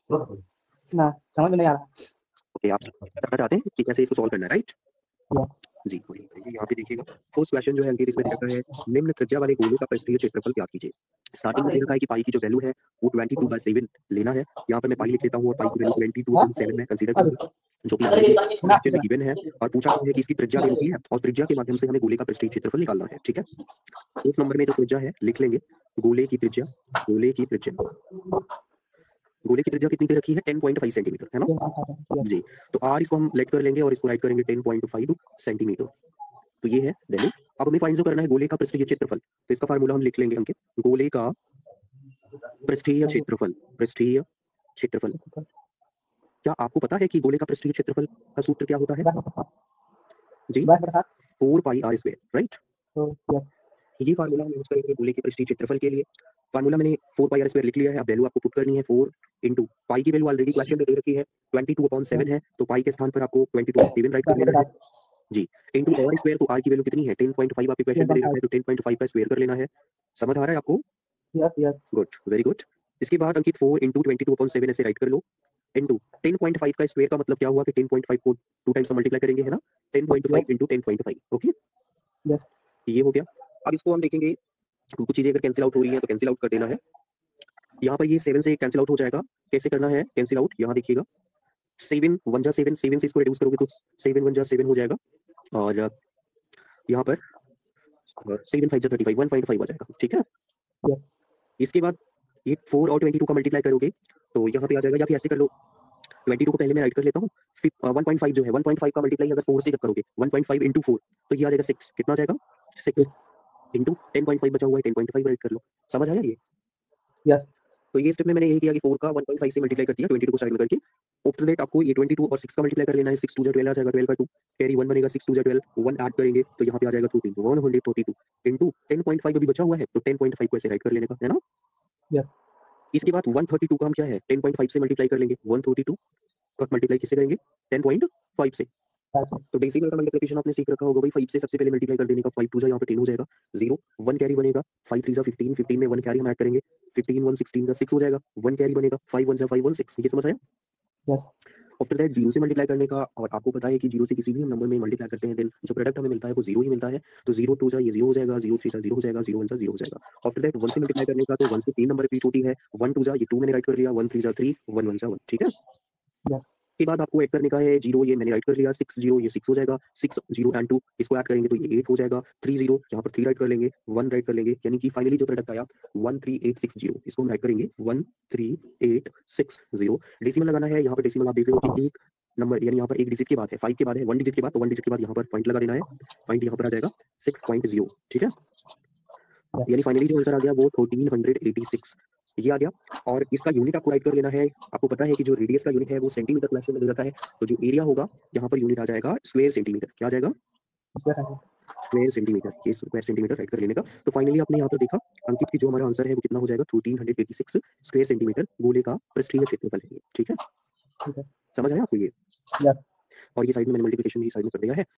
ना समझ में नहीं आ रहा। ओके, आप जानना चाहते हैं कि कैसे इसको सॉल्व करना है, राइट? जी, कोई नहीं। यहाँ पे देखिएगा फर्स्ट क्वेश्चन जो है अंकित इसमें दे रखा है, निम्न त्रिज्या वाले गोले का पृष्ठीय क्षेत्रफल ज्ञात कीजिए। स्टार्टिंग में दे रखा है कि पाई की जो वैल्यू है वो 22/7 लेना है। यहाँ पर मैं पाई लिख लेता हूँ और पाई की वैल्यू 22.7 में कंसीडर करूंगा, जो कि ऑलरेडी क्वेश्चन में गिवन है और पूछा गया है कि इसकी त्रिज्या दे रखी है और त्रिज्या के माध्यम से हमें गोले का पृष्ठीय क्षेत्रफल निकालना है। ठीक है, उस नंबर में जो त्रिज्या है लिख लेंगे, गोले की त्रिज्या, गोले की त्रिज्या, गोले की त्रिज्या कितनी दे रखी है 10.5 सेंटीमीटर, है ना जी। तो आर इसको हम लेट कर लेंगे और इसको राइट करेंगे 10.5 सेंटीमीटर। तो ये है वैल्यू। अब हमें फाइंड जो करना है गोले का पृष्ठीय क्षेत्रफल, तो इसका फार्मूला हम लिख लेंगे अंकित, गोले का पृष्ठीय क्षेत्रफल, पृष्ठीय क्षेत्रफल। क्या आपको पता है कि गोले का पृष्ठीय क्षेत्रफल का सूत्र क्या होता है जी? 4 पाई आर स्क्वायर, राइट? ये फार्मूला हम यूज करेंगे गोले के पृष्ठीय क्षेत्रफल के लिए। फार्मूला मैंने 4 पाई आर स्क्वायर लिख लिया है। अब वैल्यू आपको पुट करनी है 4 इंटू पाई की वैल्यू ऑलरेडी क्वेश्चन में दे रखी है 22/7 है, तो पाई के स्थान पर आपको 22/7 राइट कर लेना है जी। इंटू आर स्क्वायर, तो आर की वैल्यू कितनी है 10.5 आपके क्वेश्चन में दे रखा है, तो 10.5 का स्क्वायर कर लेना है। समझ आ रहा है आपको? Good, very good. इसके बाद अंकित 4 इंटू 22/7 ऐसे राइट कर लो, इंटू 10.5 का स्क्वायर का मतलब क्या हुआ कि 10.5 को 2 टाइम्स मल्टीप्लाई करेंगे, है ना? 10.5 इंटू 10.5, ओके, ये हो गया। अब इसको हम देखेंगे, कुछ चीजें अगर कैंसिल आउट हो रही है तो कैंसिल आउट कर देना है। यहाँ पर ये 7 से कैंसिल आउट हो जाएगा। कैसे करना है कैंसिल आउट, यहाँ देखिएगा 7 1 जा 7, 7 से इसको रिड्यूस करोगे तो 7 1 जा 7 हो जाएगा और यहाँ पर 7 5 जा 35, 1.5 आ जाएगा। ठीक है, इसके बाद ये 4 और 22 का मल्टीप्लाई करोगे तो यहाँ पे आ जाएगा, या फिर ऐसे कर लो, 22 को पहले मैं राइट कर लेता हूँ, फिर 1.5 जो है 1.5 का मल्टीप्लाई अगर 4 से जब करोगे 1.5 इंटू 4 तो ये आ जाएगा 6। कितना आ जाएगा 6 इंटू 10.5 बचा हुआ है 10.5 राइट कर लो। समझ आया ये? तो ये स्टेप में मैंने यही किया कि 4 का 1.5 से मल्टीप्लाई कर दिया 22 को साइड में करके। आफ्टर दैट आपको ये 22 और 6 का मल्टीप्लाई कर लेना है। 6 2 जा 12 आ जाएगा, 12 का 2 कैरी 1 बनेगा, 6 2 जा 12, 1 ऐड करेंगे तो यहाँ पे आ जाएगा 132 इंटू 10.5 अभी बचा हुआ है तो 10.5 को ऐसे राइट कर लेने का, है ना? इसके बाद 132 का हम क्या है 10.5 से मल्टीप्लाई कर लेंगे। 132 का मल्टीप्लाई किससे करेंगे 10.5 से। तो बेसिक का मल्टीप्लिकेशन आपने सीख रखा होगा भाई, 5 से सबसे पहले मल्टीप्लाई कर देने का। 5 2 जा यहाँ पे 10 हो जाएगा, 0 1 कैरी बनेगा, 5 3 जा 15, 15 में 1 कैरी हम ऐड करेंगे, 15 1 16 का 6 हो जाएगा, 1 कैरी बनेगा, 5 1 जा 5 1 6। ये समझ आया? आफ्टर दैट 0 से मल्टीप्लाई करने का, और आपको पता है कि 0 से किसी भी नंबर में मल्टीप्लाई करते हैं देन जो प्रोडक्ट हमें मिलता है वो 0 ही मिलता है। तो 0 2 जा ये 0 हो जाएगा, 0 3 जा 0 हो जाएगा, 0 1 जा 0 हो जाएगा। आफ्टर दैट 1 से मल्टीप्लाई करने का, तो 1 से सेम नंबर की छोटी है, 1 2 जा ये 2 मैंने राइट कर लिया, 1 3 जा 3, 1 1 जा 1। ठीक है, के बाद आपको ऐड करने का है 0, ये मैंने राइट कर लिया, 6 0 ये 6 हो जाएगा, 6 0 एंड 2 इसको ऐड करेंगे तो ये 8 हो जाएगा, 3 0 यहाँ पर 3 राइट कर लेंगे, 1 राइट कर लेंगे, यानी कि फाइनली जो प्रोडक्ट आया 13860, इसको हम राइट करेंगे 13860। डेसिमल लगाना है, यहाँ पर डेसिमल आप देख रहे हो कि एक नंबर यानी यहाँ पर एक डिजिट के बाद है, 5 के बाद है, 1 डिजिट के बाद, तो 1 डिजिट के बाद यहाँ पर पॉइंट लगा देना है, पॉइंट यहाँ पर आ जाएगा 6.0। ठीक है, यानी फाइनली जो आंसर आ गया वो 1386 ये आ गया। और इसका यूनिट आपको राइट कर लेना है। आपको पता है कि जो रेडियस का यूनिट है वो सेंटीमीटर क्वेश्चन में दे रखा है, तो जो एरिया होगा यहाँ पर यूनिट आ जाएगा स्क्वायर सेंटीमीटर। क्या आ जाएगा स्क्वायर सेंटीमीटर, ये स्क्वायर सेंटीमीटर राइट कर लेने का। तो फाइनली आपने यहाँ पर देखा अंकित की जो हमारा आंसर है वो कितना हो जाएगा 1386 स्क्वायर सेंटीमीटर गोले का पृष्ठीय क्षेत्रफल है। ठीक है, समझ आया आपको ये? और ये साइड में मैंने मल्टीप्लिकेशन भी साइड में कर दिया है।